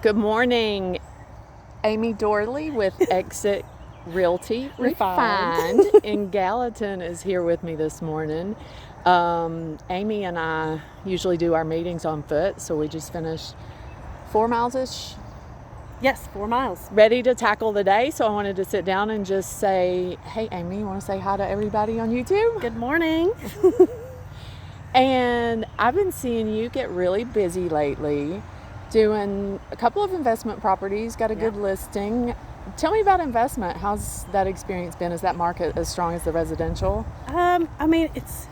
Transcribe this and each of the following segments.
Good morning. Amy Dorley with EXIT Realty Refined in Gallatin is here with me this morning. Amy and I usually do our meetings on foot, so we just finished 4 miles-ish. Yes, 4 miles. Ready to tackle the day, so I wanted to sit down and just say, hey, Amy, you want to say hi to everybody on YouTube? Good morning. And I've been seeing you get really busy lately, doing a couple of investment properties, got a good listing. Tell me about investment. How's that experience been? Is that market as strong as the residential? I mean, it's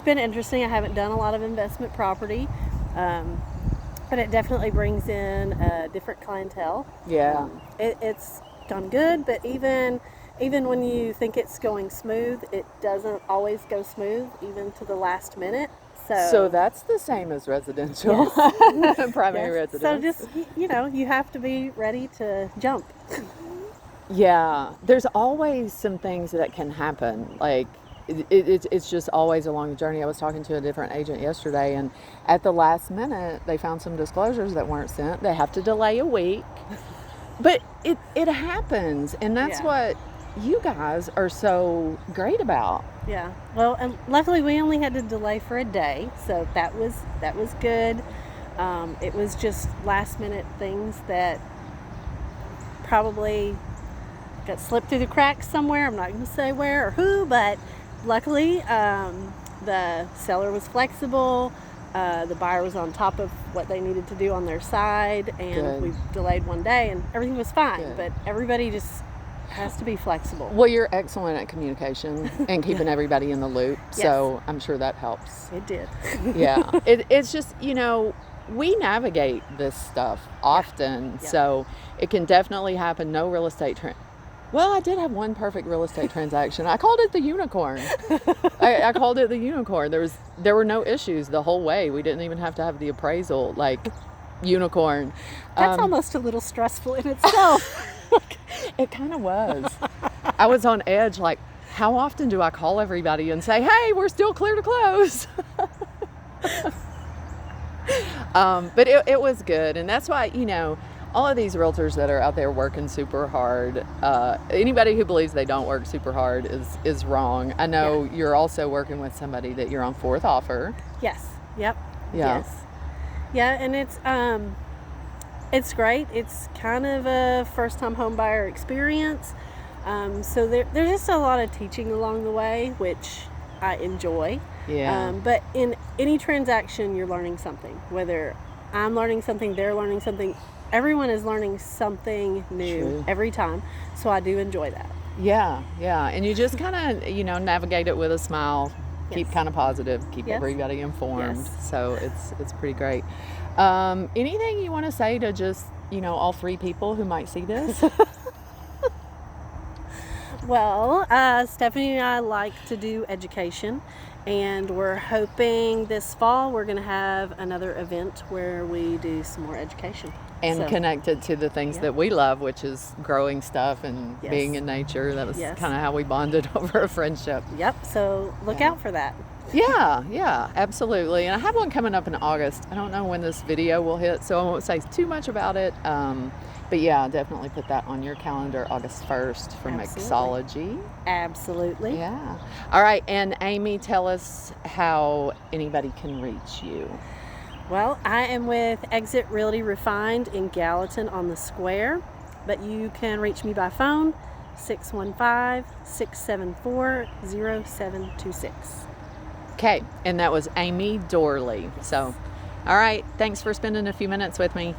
been interesting. I haven't done a lot of investment property, but it definitely brings in a different clientele. Yeah. It's gone good, but even when you think it's going smooth, it doesn't always go smooth, even to the last minute. So that's the same as residential, yes. primary yes. residence. So just, you have to be ready to jump. Yeah, there's always some things that can happen. Like it's just always along the journey. I was talking to a different agent yesterday, and at the last minute, they found some disclosures that weren't sent. They have to delay a week, but it happens, and that's what you guys are so great about. Yeah. Well, and luckily we only had to delay for a day, so that was good. It was just last minute things that probably got slipped through the cracks somewhere. I'm not going to say where or who, but luckily the seller was flexible. The buyer was on top of what they needed to do on their side, and we delayed one day, and everything was fine. Good. But everybody just has to be flexible. Well, you're excellent at communication and keeping everybody in the loop, so I'm sure that helps. It did. Yeah. It's just, we navigate this stuff often, so it can definitely happen. No real estate Well, I did have one perfect real estate transaction. I called it the unicorn. I called it the unicorn. There were no issues the whole way. We didn't even have to have the appraisal, unicorn. That's almost a little stressful in itself. It kind of was. I was on edge, how often do I call everybody and say, hey, we're still clear to close? But it was good. And that's why, all of these realtors that are out there working super hard, anybody who believes they don't work super hard is wrong. I know you're also working with somebody that you're on fourth offer. Yes. Yep. Yeah. Yes. Yeah, and it's great. It's kind of a first-time home buyer experience. So there's just a lot of teaching along the way, which I enjoy. Yeah. But in any transaction, you're learning something. Whether I'm learning something, they're learning something. Everyone is learning something new every time. So I do enjoy that. Yeah. And you just kind of, navigate it with a smile. Keep kind of positive. Keep everybody informed. Yes. So it's pretty great. Anything you want to say to just, all three people who might see this? Well, Stephanie and I like to do education, and we're hoping this fall we're going to have another event where we do some more education. And connected to the things that we love, which is growing stuff and being in nature. That was kind of how we bonded over a friendship. Yep, so look out for that. Yeah, absolutely. And I have one coming up in August. I don't know when this video will hit, so I won't say too much about it. But yeah, definitely put that on your calendar, August 1st for Mixology. Absolutely. Yeah. All right, and Amy, tell us how anybody can reach you. Well, I am with EXIT Realty Refined in Gallatin on the Square, but you can reach me by phone, 615-674-0726. Okay, and that was Amy Dorley. So, all right, thanks for spending a few minutes with me.